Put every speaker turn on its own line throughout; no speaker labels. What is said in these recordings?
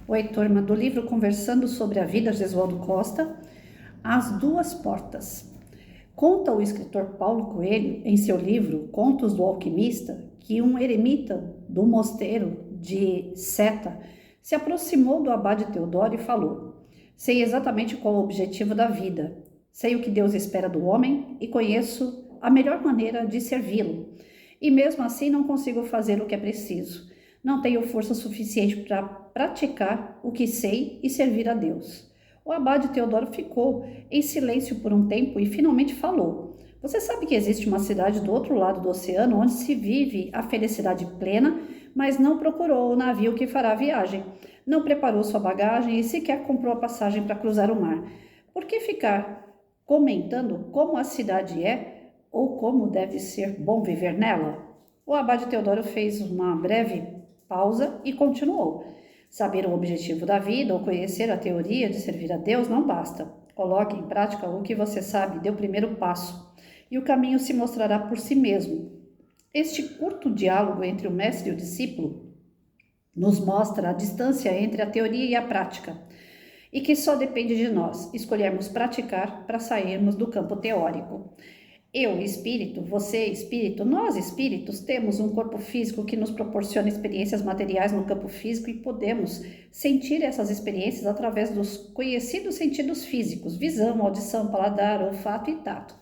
Oi, turma, do livro Conversando sobre a Vida, Jesualdo Costa, As Duas Portas. Conta o escritor Paulo Coelho, em seu livro Contos do Alquimista, que um eremita do mosteiro de Seta se aproximou do abade Teodoro e falou: sei exatamente qual é o objetivo da vida, sei o que Deus espera do homem e conheço a melhor maneira de servi-lo. E mesmo assim não consigo fazer o que é preciso. Não tenho força suficiente para praticar o que sei e servir a Deus. O abade Teodoro ficou em silêncio por um tempo e finalmente falou: você sabe que existe uma cidade do outro lado do oceano onde se vive a felicidade plena, mas não procurou o navio que fará a viagem, não preparou sua bagagem e sequer comprou a passagem para cruzar o mar. Por que ficar comentando como a cidade é ou como deve ser bom viver nela? O abade Teodoro fez uma breve pausa e continuou: saber o objetivo da vida ou conhecer a teoria de servir a Deus não basta. Coloque em prática o que você sabe, dê o primeiro passo, e o caminho se mostrará por si mesmo. Este curto diálogo entre o mestre e o discípulo nos mostra a distância entre a teoria e a prática, e que só depende de nós escolhermos praticar para sairmos do campo teórico. Eu, espírito, você, espírito, nós, espíritos, temos um corpo físico que nos proporciona experiências materiais no campo físico e podemos sentir essas experiências através dos conhecidos sentidos físicos, visão, audição, paladar, olfato e tato.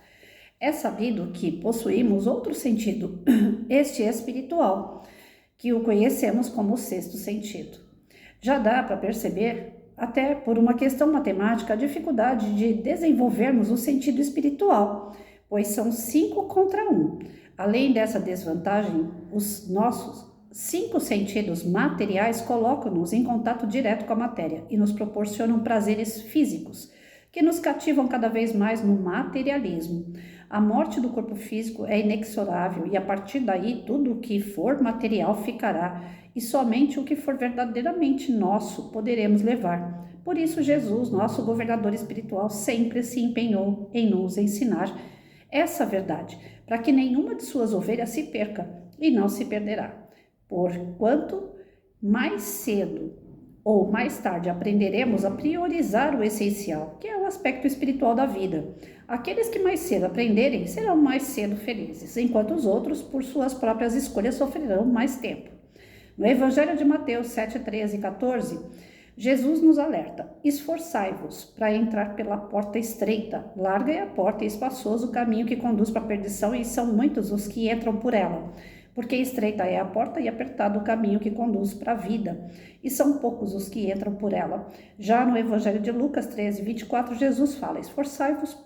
É sabido que possuímos outro sentido, este é espiritual, que o conhecemos como o sexto sentido. Já dá para perceber, até por uma questão matemática, a dificuldade de desenvolvermos o sentido espiritual, pois são 5 contra 1. Além dessa desvantagem, os nossos 5 sentidos materiais colocam-nos em contato direto com a matéria e nos proporcionam prazeres físicos, que nos cativam cada vez mais no materialismo. A morte do corpo físico é inexorável e a partir daí tudo o que for material ficará e somente o que for verdadeiramente nosso poderemos levar. Por isso Jesus, nosso governador espiritual, sempre se empenhou em nos ensinar essa verdade, para que nenhuma de suas ovelhas se perca, e não se perderá. Porquanto mais cedo ou mais tarde aprenderemos a priorizar o essencial, que é o aspecto espiritual da vida. Aqueles que mais cedo aprenderem serão mais cedo felizes, enquanto os outros, por suas próprias escolhas, sofrerão mais tempo. No Evangelho de Mateus 7, 13 e 14, Jesus nos alerta: esforçai-vos para entrar pela porta estreita, larga é a porta e espaçoso o caminho que conduz para a perdição, e são muitos os que entram por ela. Porque estreita é a porta e apertado o caminho que conduz para a vida, e são poucos os que entram por ela. Já no Evangelho de Lucas 13, 24, Jesus fala: esforçai-vos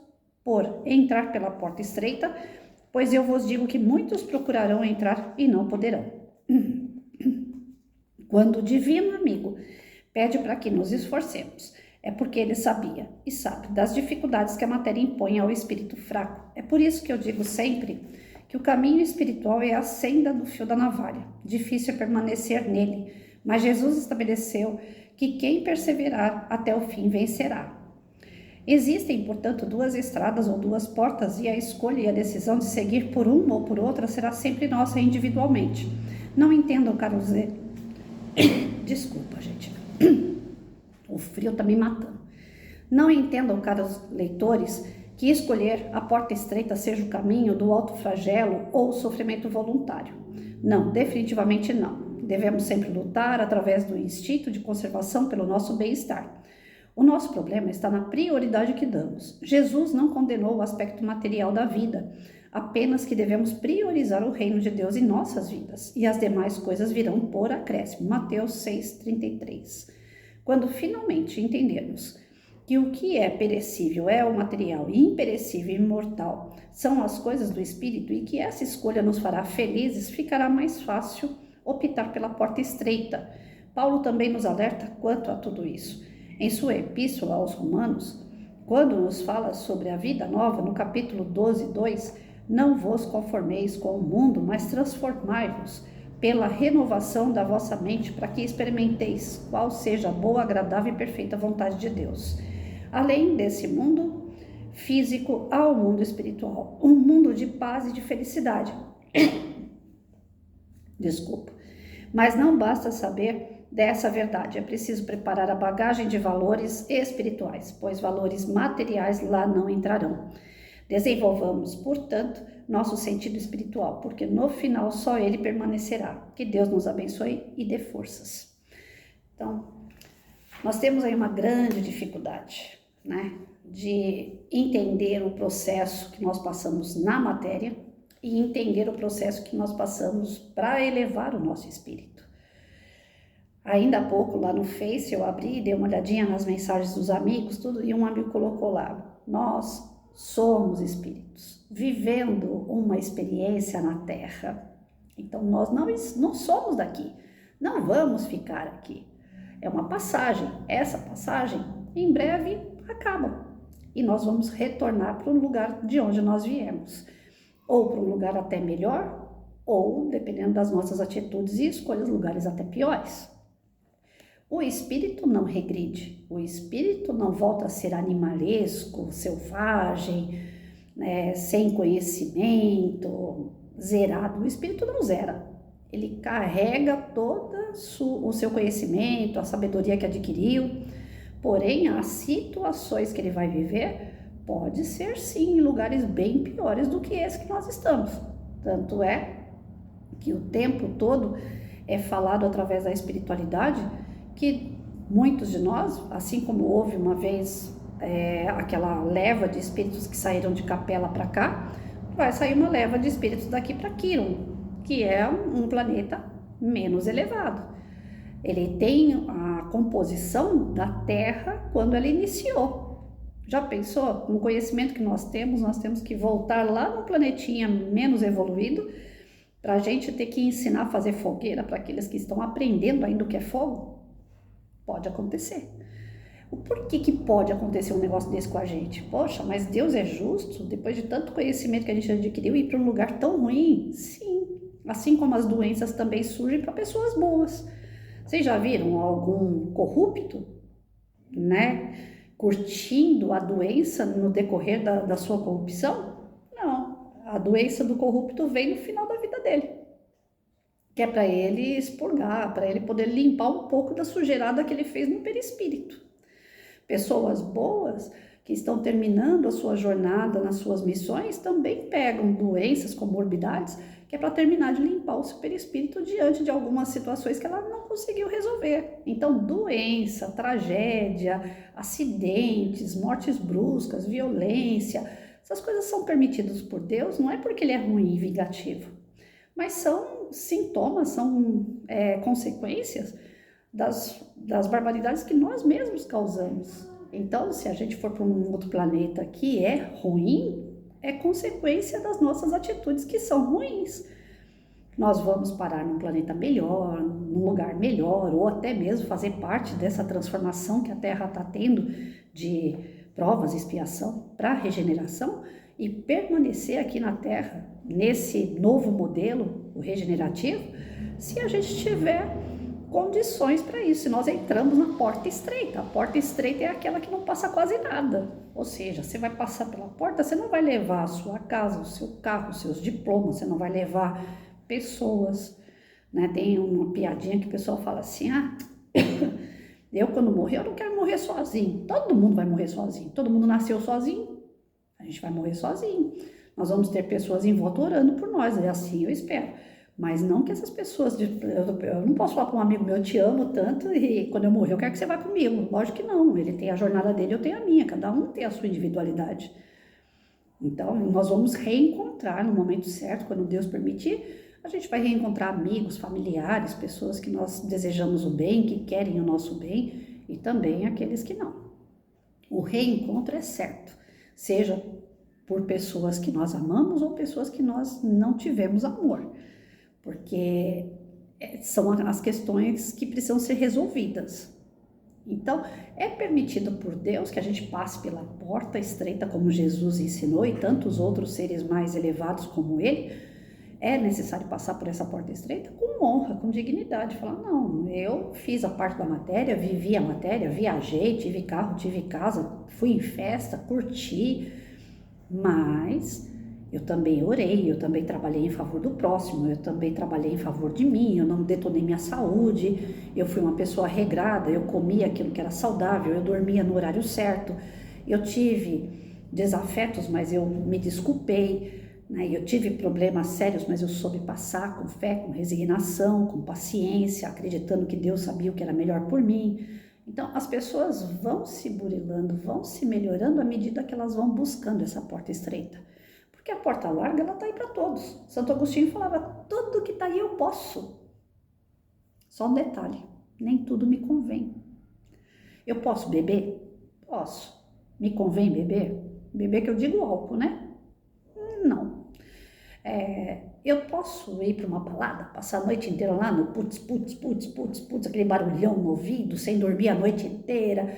por entrar pela porta estreita, pois eu vos digo que muitos procurarão entrar e não poderão. Quando o divino amigo pede para que nos esforcemos, é porque ele sabia e sabe das dificuldades que a matéria impõe ao espírito fraco. É por isso que eu digo sempre que o caminho espiritual é a senda do fio da navalha. Difícil é permanecer nele, mas Jesus estabeleceu que quem perseverar até o fim vencerá. Existem, portanto, 2 estradas ou 2 portas, e a escolha e a decisão de seguir por uma ou por outra será sempre nossa individualmente. Não entendam, caros... Desculpa, gente. O frio está me matando. Não entendam, caros leitores, que escolher a porta estreita seja o caminho do autoflagelo ou sofrimento voluntário. Não, definitivamente não. Devemos sempre lutar através do instinto de conservação pelo nosso bem-estar. O nosso problema está na prioridade que damos. Jesus não condenou o aspecto material da vida, apenas que devemos priorizar o reino de Deus em nossas vidas, e as demais coisas virão por acréscimo. Mateus 6,33. Quando finalmente entendermos que o que é perecível é o material e imperecível e imortal são as coisas do espírito, e que essa escolha nos fará felizes, ficará mais fácil optar pela porta estreita. Paulo também nos alerta quanto a tudo isso. Em sua epístola aos Romanos, quando nos fala sobre a vida nova, no capítulo 12, 2, não vos conformeis com o mundo, mas transformai-vos pela renovação da vossa mente, para que experimenteis qual seja a boa, agradável e perfeita vontade de Deus. Além desse mundo físico, há o mundo espiritual, um mundo de paz e de felicidade. Desculpa. Mas não basta saber dessa verdade. É preciso preparar a bagagem de valores espirituais, pois valores materiais lá não entrarão. Desenvolvamos, portanto, nosso sentido espiritual, porque no final só ele permanecerá. Que Deus nos abençoe e dê forças. Então, nós temos aí uma grande dificuldade, né, de entender o processo que nós passamos na matéria e entender o processo que nós passamos para elevar o nosso espírito. Ainda há pouco, lá no Face, eu abri e dei uma olhadinha nas mensagens dos amigos, tudo, e um amigo colocou lá: nós somos espíritos, vivendo uma experiência na Terra. Então, nós não somos daqui, não vamos ficar aqui. É uma passagem, essa passagem, em breve, acaba. E nós vamos retornar para o lugar de onde nós viemos. Ou para um lugar até melhor, ou, dependendo das nossas atitudes e escolhas, lugares até piores. O espírito não regride, o espírito não volta a ser animalesco, selvagem, né, sem conhecimento, zerado. O espírito não zera, ele carrega todo o seu conhecimento, a sabedoria que adquiriu, porém as situações que ele vai viver pode ser sim em lugares bem piores do que esse que nós estamos. Tanto é que o tempo todo é falado através da espiritualidade que muitos de nós, assim como houve uma vez aquela leva de espíritos que saíram de Capela para cá, vai sair uma leva de espíritos daqui para Quiron, que é um planeta menos elevado. Ele tem a composição da Terra quando ela iniciou. Já pensou? Com o conhecimento que nós temos que voltar lá no planetinha menos evoluído para a gente ter que ensinar a fazer fogueira para aqueles que estão aprendendo ainda o que é fogo? Pode acontecer. O porquê que pode acontecer um negócio desse com a gente? Poxa, mas Deus é justo? Depois de tanto conhecimento que a gente adquiriu, ir para um lugar tão ruim? Sim. Assim como as doenças também surgem para pessoas boas. Vocês já viram algum corrupto, né, curtindo a doença no decorrer da sua corrupção? Não. A doença do corrupto vem no final da vida dele, que é para ele expurgar, para ele poder limpar um pouco da sujeirada que ele fez no perispírito. Pessoas boas que estão terminando a sua jornada nas suas missões também pegam doenças, comorbidades, que é para terminar de limpar o seu perispírito diante de algumas situações que ela não conseguiu resolver. Então, doença, tragédia, acidentes, mortes bruscas, violência, essas coisas são permitidas por Deus, não é porque ele é ruim e vingativo, mas são sintomas, são consequências das barbaridades que nós mesmos causamos. Então, se a gente for para um outro planeta que é ruim, é consequência das nossas atitudes que são ruins. Nós vamos parar num planeta melhor, num lugar melhor, ou até mesmo fazer parte dessa transformação que a Terra está tendo de provas e expiação para regeneração e permanecer aqui na Terra, nesse novo modelo, o regenerativo, se a gente tiver condições para isso. Se nós entramos na porta estreita, a porta estreita é aquela que não passa quase nada, ou seja, você vai passar pela porta, você não vai levar a sua casa, o seu carro, os seus diplomas, você não vai levar pessoas, né? Tem uma piadinha que o pessoal fala assim: eu quando morrer, eu não quero morrer sozinho. Todo mundo vai morrer sozinho, todo mundo nasceu sozinho, a gente vai morrer sozinho. Nós vamos ter pessoas em volta orando por nós, é assim eu espero. Mas não que essas pessoas, eu não posso falar para um amigo meu, eu te amo tanto e quando eu morrer eu quero que você vá comigo. Lógico que não, ele tem a jornada dele, eu tenho a minha, cada um tem a sua individualidade. Então, nós vamos reencontrar no momento certo, quando Deus permitir, a gente vai reencontrar amigos, familiares, pessoas que nós desejamos o bem, que querem o nosso bem e também aqueles que não. O reencontro é certo, seja por pessoas que nós amamos ou pessoas que nós não tivemos amor. Porque são as questões que precisam ser resolvidas. Então, é permitido por Deus que a gente passe pela porta estreita, como Jesus ensinou, e tantos outros seres mais elevados como ele. É necessário passar por essa porta estreita com honra, com dignidade. Falar, não, eu fiz a parte da matéria, vivi a matéria, viajei, tive carro, tive casa, fui em festa, curti, mas Eu também orei, eu também trabalhei em favor do próximo, eu também trabalhei em favor de mim, eu não detonei minha saúde, eu fui uma pessoa regrada, eu comia aquilo que era saudável, eu dormia no horário certo, eu tive desafetos, mas eu me desculpei, né? Eu tive problemas sérios, mas eu soube passar com fé, com resignação, com paciência, acreditando que Deus sabia o que era melhor por mim. Então, as pessoas vão se burilando, vão se melhorando à medida que elas vão buscando essa porta estreita. Porque a porta larga, ela está aí para todos. Santo Agostinho falava, tudo que está aí eu posso. Só um detalhe, nem tudo me convém. Eu posso beber? Posso. Me convém beber? Beber que eu digo álcool, né? Não. Eu posso ir para uma balada, passar a noite inteira lá no putz, aquele barulhão no ouvido, sem dormir a noite inteira,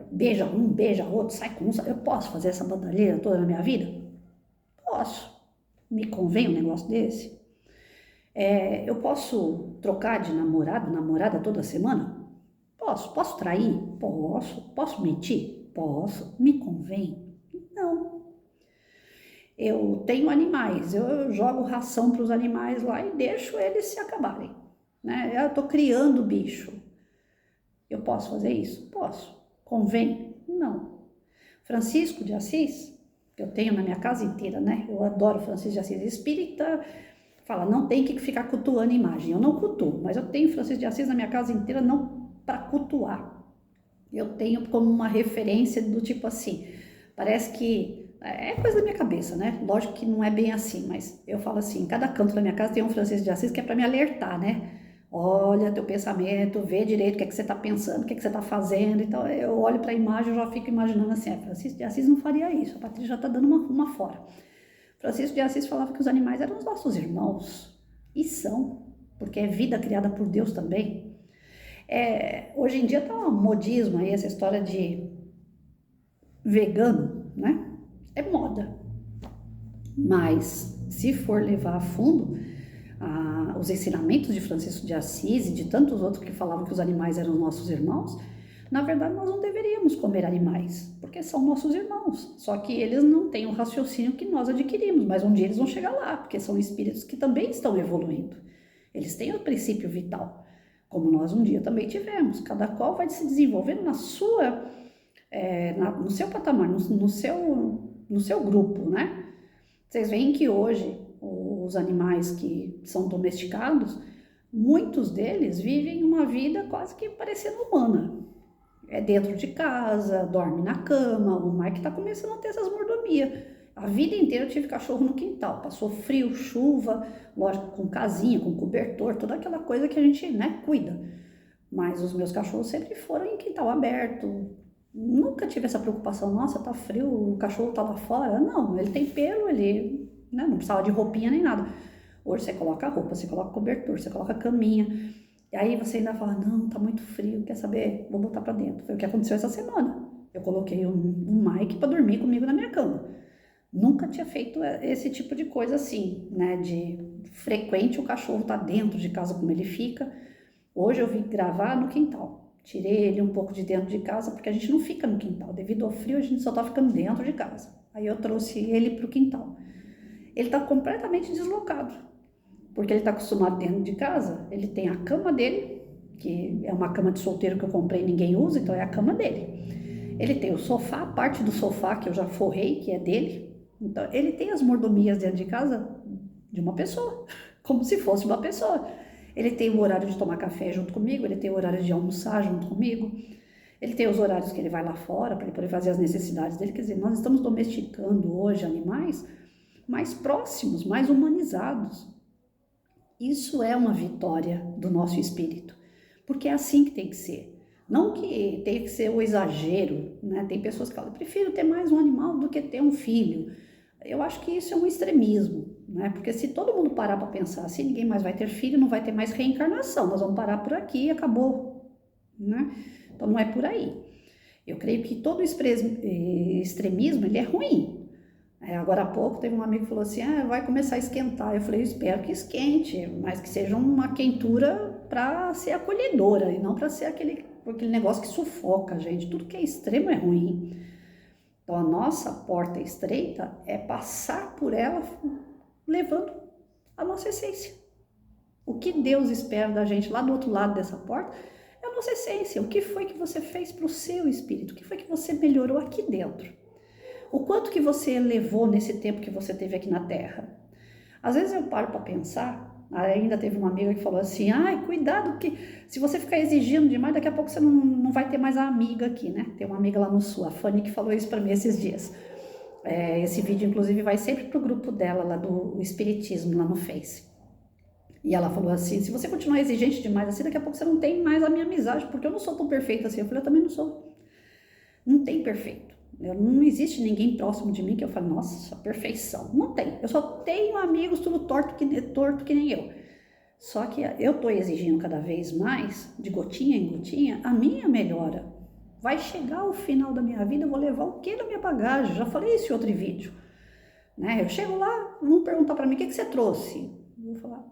beija um, beija outro, sai com um. Eu posso fazer essa bandalheira toda na minha vida? Posso. Me convém um negócio desse? Eu posso trocar de namorado, namorada toda semana? Posso. Posso trair? Posso. Posso mentir? Posso. Me convém? Não. Eu tenho animais, eu jogo ração para os animais lá e deixo eles se acabarem, né? Eu estou criando bicho. Eu posso fazer isso? Posso. Convém? Não. Francisco de Assis, que eu tenho na minha casa inteira, né? Eu adoro Francisco de Assis. Espírita fala, não tem que ficar cultuando imagem. Eu não cultuo, mas eu tenho Francisco de Assis na minha casa inteira não para cultuar. Eu tenho como uma referência do tipo assim, parece que é coisa da minha cabeça, né? Lógico que não é bem assim, mas eu falo assim, cada canto da minha casa tem um Francisco de Assis que é para me alertar, né? Olha teu pensamento, vê direito o que é que você está pensando, o que é que você está fazendo. Então eu olho para a imagem e já fico imaginando assim, Francisco de Assis não faria isso, a Patrícia já está dando uma fora. Francisco de Assis falava que os animais eram os nossos irmãos, e são, porque é vida criada por Deus também. Hoje em dia tá um modismo aí, essa história de vegano, né? É moda, mas se for levar a fundo os ensinamentos de Francisco de Assis e de tantos outros que falavam que os animais eram nossos irmãos, na verdade nós não deveríamos comer animais, porque são nossos irmãos, só que eles não têm o raciocínio que nós adquirimos, mas um dia eles vão chegar lá, porque são espíritos que também estão evoluindo, eles têm o princípio vital, como nós um dia também tivemos, cada qual vai se desenvolvendo na sua, no seu patamar, no seu grupo, né? Vocês veem que hoje os animais que são domesticados, muitos deles vivem uma vida quase que parecendo humana. É dentro de casa, dorme na cama, o Mike está começando a ter essas mordomias. A vida inteira eu tive cachorro no quintal, passou frio, chuva, lógico, com casinha, com cobertor, toda aquela coisa que a gente, né, cuida. Mas os meus cachorros sempre foram em quintal aberto, nunca tive essa preocupação, nossa, tá frio, o cachorro tá lá fora. Não, ele tem pelo, ele, né, não precisava de roupinha nem nada. Hoje você coloca roupa, você coloca cobertor, você coloca caminha. E aí você ainda fala, não, tá muito frio, quer saber? Vou botar pra dentro. Foi o que aconteceu essa semana. Eu coloquei um Mike pra dormir comigo na minha cama. Nunca tinha feito esse tipo de coisa assim, né, de frequente o cachorro tá dentro de casa como ele fica. Hoje eu vim gravar no quintal. Tirei ele um pouco de dentro de casa, porque a gente não fica no quintal. Devido ao frio, a gente só tá ficando dentro de casa. Aí eu trouxe ele pro quintal. Ele tá completamente deslocado, porque ele tá acostumado dentro de casa. Ele tem a cama dele, que é uma cama de solteiro que eu comprei e ninguém usa, então é a cama dele. Ele tem o sofá, a parte do sofá que eu já forrei, que é dele. Então ele tem as mordomias dentro de casa de uma pessoa, como se fosse uma pessoa. Ele tem o horário de tomar café junto comigo, ele tem o horário de almoçar junto comigo, ele tem os horários que ele vai lá fora para ele poder fazer as necessidades dele. Quer dizer, nós estamos domesticando hoje animais mais próximos, mais humanizados. Isso é uma vitória do nosso espírito, porque é assim que tem que ser. Não que tenha que ser o exagero, né? Tem pessoas que falam, eu prefiro ter mais um animal do que ter um filho. Eu acho que isso é um extremismo, né? Porque se todo mundo parar para pensar assim, ninguém mais vai ter filho, não vai ter mais reencarnação, nós vamos parar por aqui e acabou, né? Então não é por aí. Eu creio que todo extremismo, ele é ruim. Agora há pouco teve um amigo que falou assim, vai começar a esquentar. Eu falei, eu espero que esquente, mas que seja uma quentura para ser acolhedora e não para ser aquele negócio que sufoca a gente. Tudo que é extremo é ruim. Então, a nossa porta estreita é passar por ela levando a nossa essência. O que Deus espera da gente lá do outro lado dessa porta é a nossa essência. O que foi que você fez para o seu espírito? O que foi que você melhorou aqui dentro? O quanto que você elevou nesse tempo que você teve aqui na Terra? Às vezes eu paro para pensar, ainda teve uma amiga que falou assim, ai, cuidado que se você ficar exigindo demais, daqui a pouco você não vai ter mais a amiga aqui, né? Tem uma amiga lá no Sul, a Fanny, que falou isso para mim esses dias. Esse vídeo, inclusive, vai sempre pro grupo dela, lá do Espiritismo, lá no Face. E ela falou assim, se você continuar exigente demais assim, daqui a pouco você não tem mais a minha amizade, porque eu não sou tão perfeita assim. Eu falei, eu também não sou. Não tem perfeito. Não existe ninguém próximo de mim que eu fale, nossa, perfeição. Não tem. Eu só tenho amigos tudo torto que nem eu. Só que eu tô exigindo cada vez mais, de gotinha em gotinha, a minha melhora. Vai chegar o final da minha vida, eu vou levar o que na minha bagagem? Já falei isso em outro vídeo. Né? Eu chego lá, vão perguntar para mim, o que você trouxe? Eu vou falar,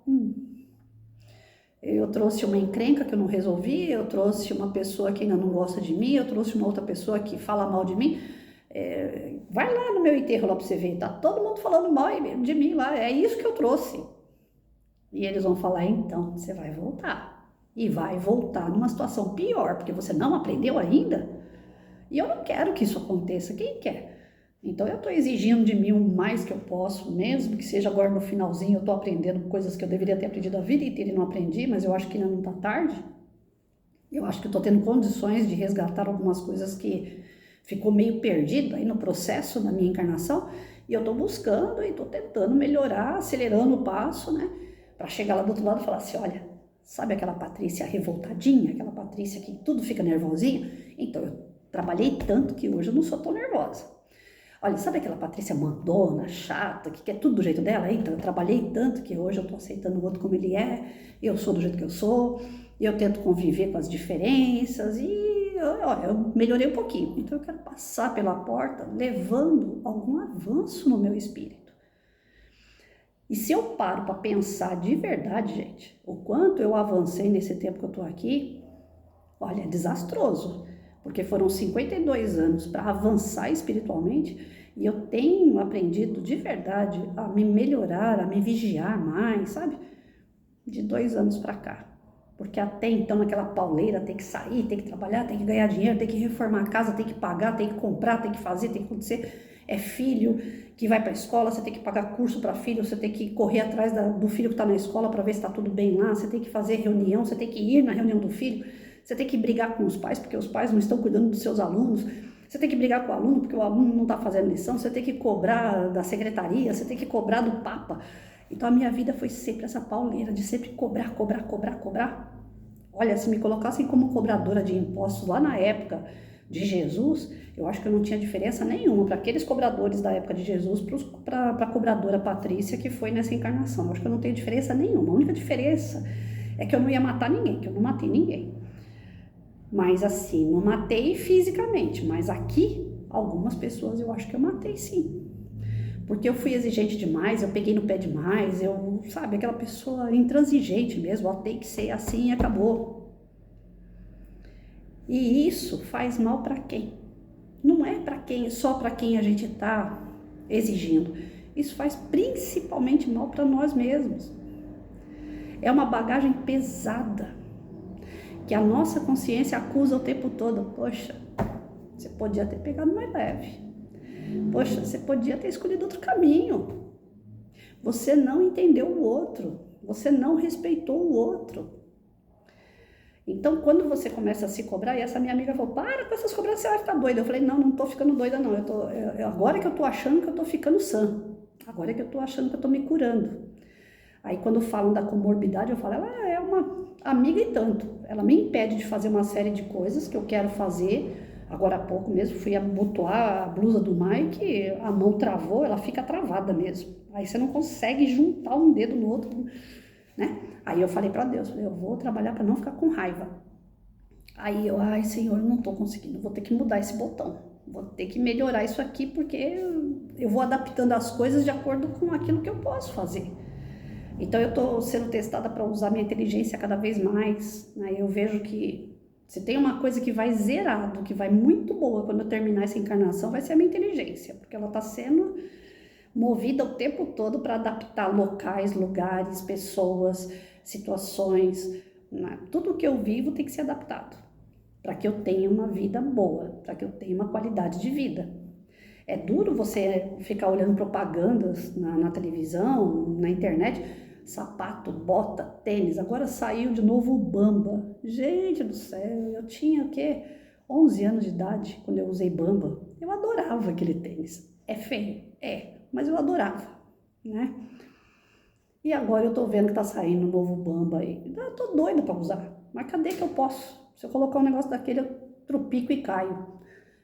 eu trouxe uma encrenca que eu não resolvi, eu trouxe uma pessoa que ainda não gosta de mim, eu trouxe uma outra pessoa que fala mal de mim. Vai lá no meu enterro lá para você ver, tá todo mundo falando mal de mim lá, é isso que eu trouxe. E eles vão falar, então, você vai voltar. E vai voltar numa situação pior, porque você não aprendeu ainda. E eu não quero que isso aconteça, quem quer? Então eu estou exigindo de mim o mais que eu posso, mesmo que seja agora no finalzinho, eu estou aprendendo coisas que eu deveria ter aprendido a vida inteira e não aprendi, mas eu acho que ainda não está tarde. Eu acho que eu estou tendo condições de resgatar algumas coisas que ficou meio perdido aí no processo da minha encarnação, e eu estou buscando e estou tentando melhorar, acelerando o passo, né? Para chegar lá do outro lado e falar assim, olha, sabe aquela Patrícia revoltadinha, aquela Patrícia que tudo fica nervosinha? Então eu trabalhei tanto que hoje eu não sou tão nervosa. Olha, sabe aquela Patrícia mandona, chata, que quer tudo do jeito dela? Então, eu trabalhei tanto que hoje eu tô aceitando o outro como ele é, eu sou do jeito que eu sou, eu tento conviver com as diferenças e eu melhorei um pouquinho. Então, eu quero passar pela porta levando algum avanço no meu espírito. E se eu paro para pensar de verdade, gente, o quanto eu avancei nesse tempo que eu tô aqui, olha, é desastroso. Porque foram 52 anos para avançar espiritualmente e eu tenho aprendido de verdade a me melhorar, a me vigiar mais, sabe? De 2 anos para cá. Porque até então, naquela pauleira, tem que sair, tem que trabalhar, tem que ganhar dinheiro, tem que reformar a casa, tem que pagar, tem que comprar, tem que fazer, tem que acontecer. É filho que vai para a escola, você tem que pagar curso para filho, você tem que correr atrás do filho que está na escola para ver se está tudo bem lá, você tem que fazer reunião, você tem que ir na reunião do filho. Você tem que brigar com os pais, porque os pais não estão cuidando dos seus alunos. Você tem que brigar com o aluno, porque o aluno não está fazendo lição. Você tem que cobrar da secretaria, você tem que cobrar do Papa. Então, a minha vida foi sempre essa pauleira de sempre cobrar. Olha, se me colocassem como cobradora de impostos lá na época de Jesus, eu acho que eu não tinha diferença nenhuma para aqueles cobradores da época de Jesus para a cobradora Patrícia que foi nessa encarnação. Eu acho que eu não tenho diferença nenhuma. A única diferença é que eu não ia matar ninguém, que eu não matei ninguém. Mas assim, não matei fisicamente, mas aqui, algumas pessoas eu acho que eu matei sim. Porque eu fui exigente demais, eu peguei no pé demais, sabe, aquela pessoa intransigente mesmo, ó, tem que ser assim e acabou. E isso faz mal para quem? Não é para quem, só para quem a gente tá exigindo. Isso faz principalmente mal para nós mesmos. É uma bagagem pesada que a nossa consciência acusa o tempo todo. Poxa, você podia ter pegado mais leve. Poxa, você podia ter escolhido outro caminho. Você não entendeu o outro. Você não respeitou o outro. Então, quando você começa a se cobrar, e essa minha amiga falou, para com essas cobranças, você vai ficar doida. Eu falei, não tô ficando doida não. Agora que eu tô achando que eu tô ficando sã. Agora que eu tô achando que eu tô me curando. Aí quando falam da comorbidade, eu falo, ela é uma amiga e tanto. Ela me impede de fazer uma série de coisas que eu quero fazer. Agora há pouco mesmo fui abotoar a blusa do Mike, a mão travou, ela fica travada mesmo. Aí você não consegue juntar um dedo no outro, né? Aí eu falei para Deus, eu vou trabalhar para não ficar com raiva. Aí eu, ai Senhor, eu não tô conseguindo, vou ter que mudar esse botão. Vou ter que melhorar isso aqui porque eu vou adaptando as coisas de acordo com aquilo que eu posso fazer. Então eu estou sendo testada para usar minha inteligência cada vez mais, né? Eu vejo que Se tem uma coisa que vai zerado, que vai muito boa quando eu terminar essa encarnação, vai ser a minha inteligência, porque ela está sendo movida o tempo todo para adaptar locais, lugares, pessoas, situações, né? Tudo que eu vivo tem que ser adaptado para que eu tenha uma vida boa, para que eu tenha uma qualidade de vida. É duro você ficar olhando propagandas na televisão, na internet, sapato, bota, tênis, agora saiu de novo o Bamba. Gente do céu, eu tinha o quê? 11 anos de idade quando eu usei Bamba. Eu adorava aquele tênis. É feio? É, mas eu adorava, né? E agora eu tô vendo que tá saindo um novo Bamba aí. Eu tô doida pra usar, mas cadê que eu posso? Se eu colocar um negócio daquele, eu tropico e caio.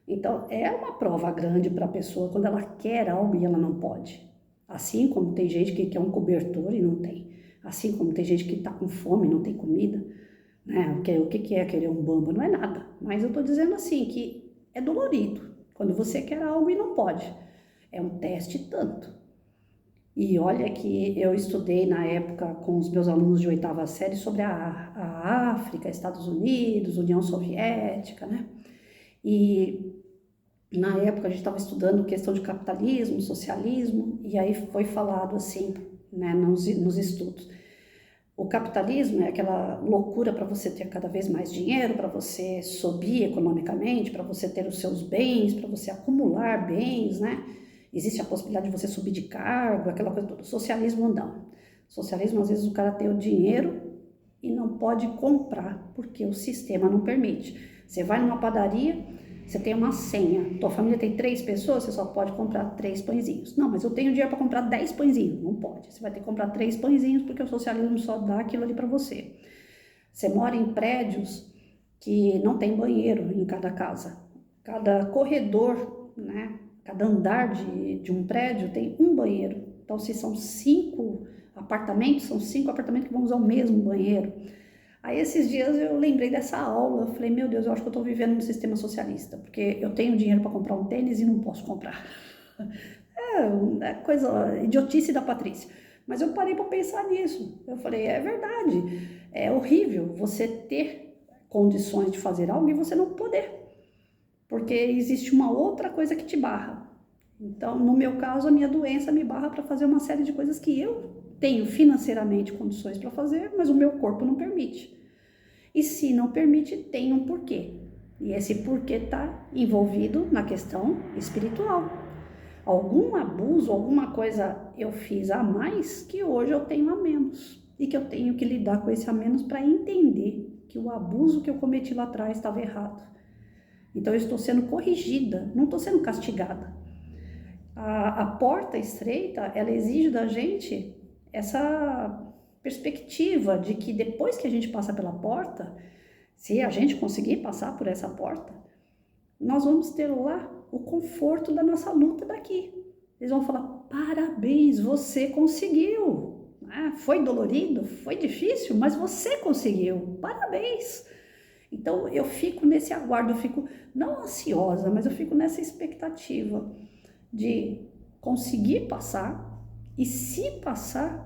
Então, é uma prova grande para a pessoa quando ela quer algo e ela não pode. Assim como tem gente que quer um cobertor e não tem. Assim como tem gente que está com fome e não tem comida. Né? O que é querer um Bamba? Não é nada. Mas eu estou dizendo assim que é dolorido quando você quer algo e não pode. É um teste tanto. E olha que eu estudei na época com os meus alunos de 8ª série sobre a África, Estados Unidos, União Soviética, né? E na época a gente estava estudando questão de capitalismo, socialismo, e aí foi falado assim, né, nos estudos. O capitalismo é aquela loucura para você ter cada vez mais dinheiro, para você subir economicamente, para você ter os seus bens, para você acumular bens, né? Existe a possibilidade de você subir de cargo, aquela coisa toda. Socialismo não. Socialismo, às vezes, o cara tem o dinheiro e não pode comprar, porque o sistema não permite. Você vai numa padaria, você tem uma senha, tua família tem 3 pessoas, você só pode comprar 3 pãezinhos. Não, mas eu tenho dinheiro para comprar 10 pãezinhos. Não pode, você vai ter que comprar 3 pãezinhos, porque o socialismo só dá aquilo ali para você. Você mora em prédios que não tem banheiro em cada casa. Cada corredor, né, cada andar de um prédio tem um banheiro. Então, se são 5 apartamentos, são 5 apartamentos que vão usar o mesmo banheiro. Aí esses dias eu lembrei dessa aula, eu falei, meu Deus, eu acho que eu estou vivendo num sistema socialista, porque eu tenho dinheiro para comprar um tênis e não posso comprar. É coisa, idiotice da Patrícia. Mas eu parei para pensar nisso. Eu falei, é verdade, é horrível você ter condições de fazer algo e você não poder, porque existe uma outra coisa que te barra. Então, no meu caso, a minha doença me barra para fazer uma série de coisas que eu tenho financeiramente condições para fazer, mas o meu corpo não permite. E se não permite, tem um porquê. E esse porquê está envolvido na questão espiritual. Algum abuso, alguma coisa eu fiz a mais que hoje eu tenho a menos. E que eu tenho que lidar com esse a menos para entender que o abuso que eu cometi lá atrás estava errado. Então eu estou sendo corrigida, não estou sendo castigada. A porta estreita, ela exige da gente essa perspectiva de que depois que a gente passa pela porta, se a gente conseguir passar por essa porta, nós vamos ter lá o conforto da nossa luta daqui. Eles vão falar, parabéns, você conseguiu. Foi dolorido, foi difícil, mas você conseguiu, parabéns. Então eu fico nesse aguardo, eu fico não ansiosa, mas eu fico nessa expectativa de conseguir passar e se passar,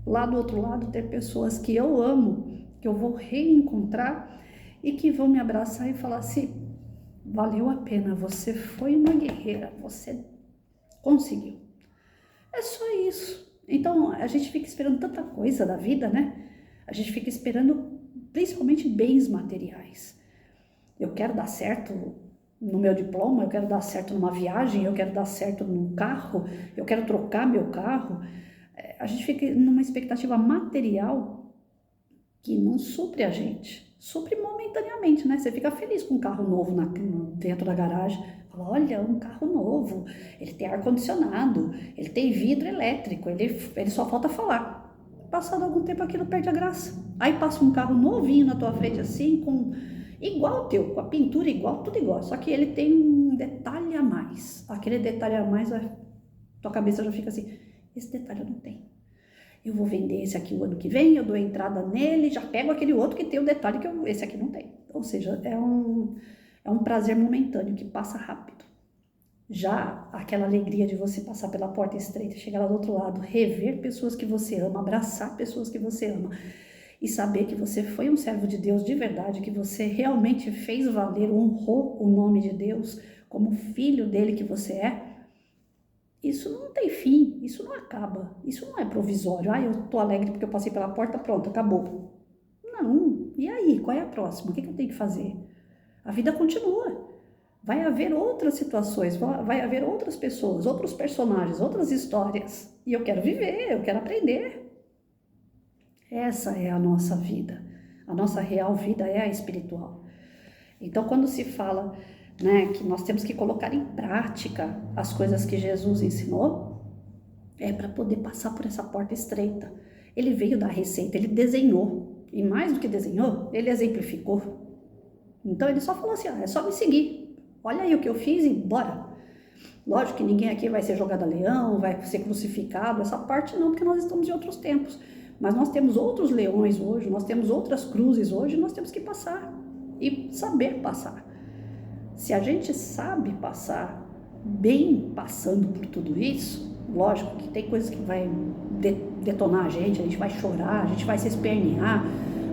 lá do outro lado ter pessoas que eu amo, que eu vou reencontrar e que vão me abraçar e falar assim, valeu a pena, você foi uma guerreira, você conseguiu. É só isso. Então a gente fica esperando tanta coisa da vida, né? A gente fica esperando principalmente bens materiais. Eu quero dar certo no meu diploma, eu quero dar certo numa viagem, eu quero dar certo num carro, eu quero trocar meu carro. A gente fica numa expectativa material que não supre a gente. Supre momentaneamente, né? Você fica feliz com um carro novo dentro da garagem. Fala, olha, um carro novo, ele tem ar-condicionado, ele tem vidro elétrico, ele só falta falar. Passado algum tempo aquilo perde a graça. Aí passa um carro novinho na tua frente assim, igual o teu, com a pintura igual, tudo igual. Só que ele tem um detalhe a mais. Aquele detalhe a mais, tua cabeça já fica assim, esse detalhe eu não tenho. Eu vou vender esse aqui o ano que vem, eu dou entrada nele, já pego aquele outro que tem o detalhe que esse aqui não tem. Ou seja, é um prazer momentâneo que passa rápido. Já aquela alegria de você passar pela porta estreita, chegar lá do outro lado, rever pessoas que você ama, abraçar pessoas que você ama e saber que você foi um servo de Deus de verdade, que você realmente fez valer, honrou o nome de Deus como filho dele que você é, isso não tem fim, isso não acaba, isso não é provisório. Ah, eu tô alegre porque eu passei pela porta, pronto, acabou. Não, e aí, qual é a próxima? O que eu tenho que fazer? A vida continua. Vai haver outras situações, vai haver outras pessoas, outros personagens, outras histórias. E eu quero viver, eu quero aprender. Essa é a nossa vida. A nossa real vida é a espiritual. Então, quando se fala, né, que nós temos que colocar em prática as coisas que Jesus ensinou, é para poder passar por essa porta estreita. Ele veio dar a receita, ele desenhou. E mais do que desenhou, ele exemplificou. Então ele só falou assim, é só me seguir. Olha aí o que eu fiz e bora. Lógico que ninguém aqui vai ser jogado a leão, vai ser crucificado, essa parte não, porque nós estamos em outros tempos. Mas nós temos outros leões hoje, nós temos outras cruzes hoje, nós temos que passar e saber passar. Se a gente sabe passar bem passando por tudo isso, lógico que tem coisas que vai detonar a gente vai chorar, a gente vai se espernear,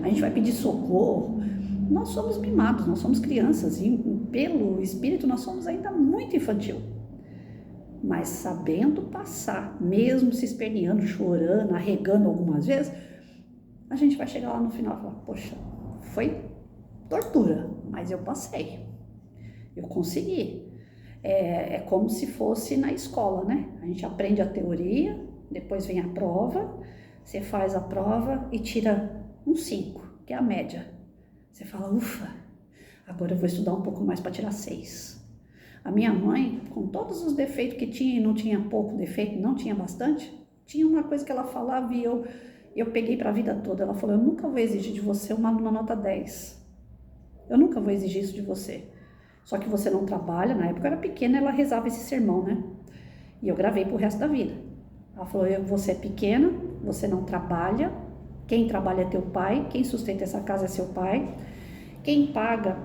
a gente vai pedir socorro. Nós somos mimados, nós somos crianças e pelo espírito nós somos ainda muito infantil. Mas sabendo passar, mesmo se esperneando, chorando, arregando algumas vezes, a gente vai chegar lá no final e falar, poxa, foi tortura, mas eu passei, eu consegui. É como se fosse na escola, né? A gente aprende a teoria, depois vem a prova, você faz a prova e tira um 5, que é a média. Você fala, ufa, agora eu vou estudar um pouco mais para tirar 6. A minha mãe, com todos os defeitos que tinha e não tinha pouco defeito, não tinha bastante, tinha uma coisa que ela falava e eu peguei para a vida toda. Ela falou, eu nunca vou exigir de você uma aluna nota 10. Eu nunca vou exigir isso de você. Só que você não trabalha, na época eu era pequena, ela rezava esse sermão, né? E eu gravei pro resto da vida. Ela falou, você é pequena, você não trabalha, quem trabalha é teu pai, quem sustenta essa casa é seu pai, quem paga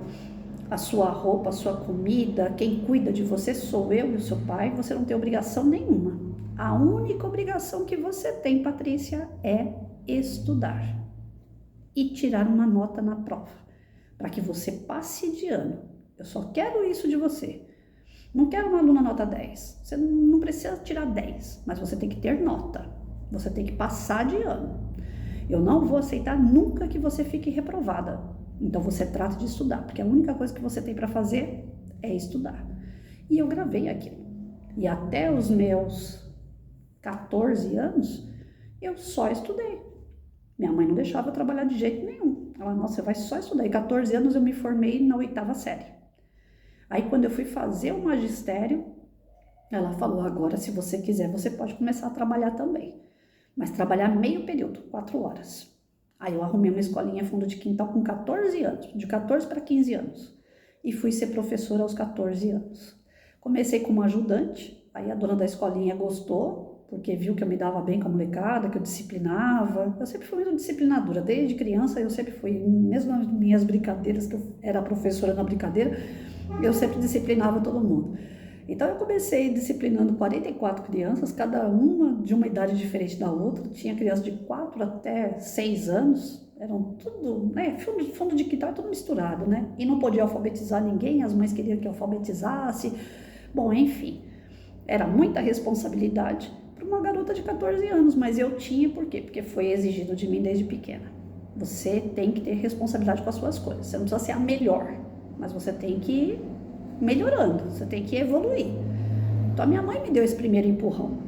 a sua roupa, a sua comida, quem cuida de você sou eu e o seu pai, você não tem obrigação nenhuma. A única obrigação que você tem, Patrícia, é estudar e tirar uma nota na prova, para que você passe de ano. Eu só quero isso de você. Não quero uma aluna nota 10. Você não precisa tirar 10, mas você tem que ter nota. Você tem que passar de ano. Eu não vou aceitar nunca que você fique reprovada. Então você trata de estudar, porque a única coisa que você tem para fazer é estudar. E eu gravei aquilo. E até os meus 14 anos, eu só estudei. Minha mãe não deixava eu trabalhar de jeito nenhum. Ela, nossa, você vai só estudar. E 14 anos eu me formei na 8ª série. Aí quando eu fui fazer o magistério, ela falou, agora se você quiser, você pode começar a trabalhar também. Mas trabalhar meio período, 4 horas. Aí eu arrumei uma escolinha fundo de quintal com 14 anos, de 14 para 15 anos. E fui ser professora aos 14 anos. Comecei como ajudante, aí a dona da escolinha gostou, porque viu que eu me dava bem com a molecada, que eu disciplinava. Eu sempre fui muito disciplinadora, desde criança eu sempre fui, mesmo nas minhas brincadeiras, que eu era professora na brincadeira, eu sempre disciplinava todo mundo. Então eu comecei disciplinando 44 crianças, cada uma de uma idade diferente da outra. Tinha crianças de 4 até 6 anos, eram tudo, né, fundo de quintal, tudo misturado, né? E não podia alfabetizar ninguém, as mães queriam que eu alfabetizasse. Bom, enfim, era muita responsabilidade para uma garota de 14 anos, mas eu tinha, por quê? Porque foi exigido de mim desde pequena. Você tem que ter responsabilidade com as suas coisas, você não precisa ser a melhor, mas você tem que ir melhorando, você tem que evoluir. Então a minha mãe me deu esse primeiro empurrão.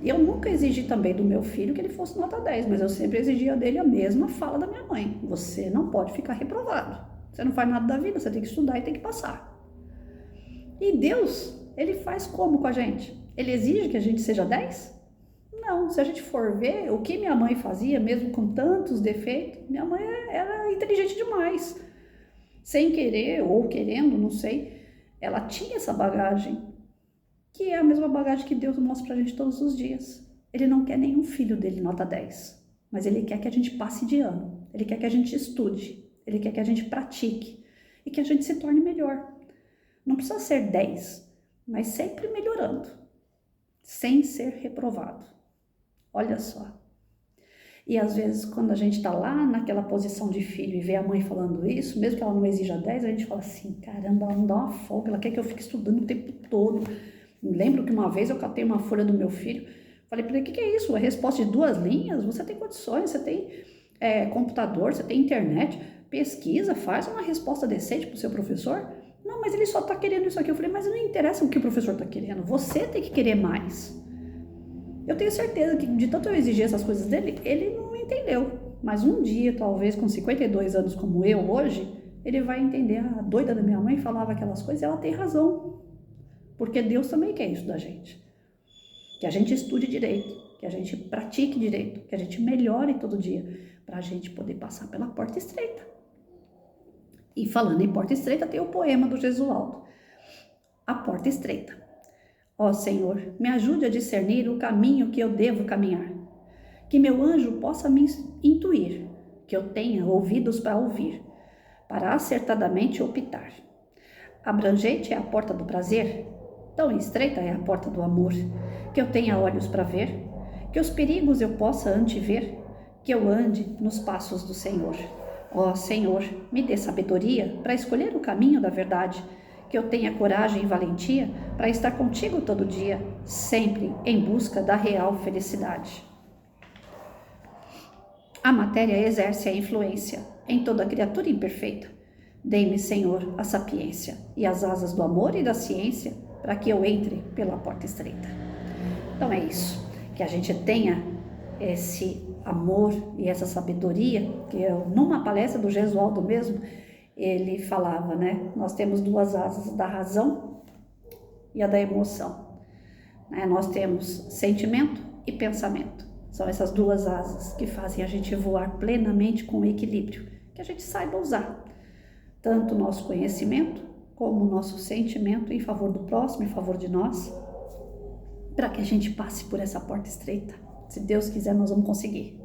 Eu nunca exigi também do meu filho que ele fosse nota 10, mas eu sempre exigia dele a mesma fala da minha mãe. Você não pode ficar reprovado. Você não faz nada da vida, você tem que estudar e tem que passar. E Deus, ele faz como com a gente? Ele exige que a gente seja 10? Não, se a gente for ver o que minha mãe fazia, mesmo com tantos defeitos, minha mãe era inteligente demais. Sem querer ou querendo, não sei, ela tinha essa bagagem, que é a mesma bagagem que Deus mostra pra gente todos os dias. Ele não quer nenhum filho dele nota 10, mas ele quer que a gente passe de ano, ele quer que a gente estude, ele quer que a gente pratique e que a gente se torne melhor. Não precisa ser 10, mas sempre melhorando, sem ser reprovado. Olha só. E às vezes, quando a gente está lá naquela posição de filho e vê a mãe falando isso, mesmo que ela não exija 10, a gente fala assim, caramba, ela não dá uma folga, ela quer que eu fique estudando o tempo todo. Lembro que uma vez eu catei uma folha do meu filho, falei para ele, o que é isso? A resposta de 2 linhas? Você tem condições, você tem computador, você tem internet, pesquisa, faz uma resposta decente para o seu professor. Não, mas ele só está querendo isso aqui. Eu falei, mas não interessa o que o professor está querendo, você tem que querer mais. Eu tenho certeza que de tanto eu exigir essas coisas dele, ele não entendeu. Mas um dia, talvez com 52 anos como eu hoje, ele vai entender, a doida da minha mãe falava aquelas coisas e ela tem razão. Porque Deus também quer isso da gente. Que a gente estude direito, que a gente pratique direito, que a gente melhore todo dia, para a gente poder passar pela porta estreita. E falando em porta estreita, tem o poema do Gesualdo. A porta estreita. Ó Senhor, me ajude a discernir o caminho que eu devo caminhar. Que meu anjo possa me intuir, que eu tenha ouvidos para ouvir, para acertadamente optar. Abrangente é a porta do prazer, tão estreita é a porta do amor, que eu tenha olhos para ver, que os perigos eu possa antever, que eu ande nos passos do Senhor. Ó Senhor, me dê sabedoria para escolher o caminho da verdade, que eu tenha coragem e valentia para estar contigo todo dia, sempre em busca da real felicidade. A matéria exerce a influência em toda criatura imperfeita. Dê-me, Senhor, a sapiência e as asas do amor e da ciência para que eu entre pela porta estreita. Então é isso, que a gente tenha esse amor e essa sabedoria, que numa palestra do Gesualdo mesmo, ele falava, né? Nós temos 2 asas, da razão e a da emoção. Nós temos sentimento e pensamento. São essas 2 asas que fazem a gente voar plenamente com equilíbrio, que a gente saiba usar tanto o nosso conhecimento como o nosso sentimento em favor do próximo, em favor de nós, para que a gente passe por essa porta estreita. Se Deus quiser, nós vamos conseguir.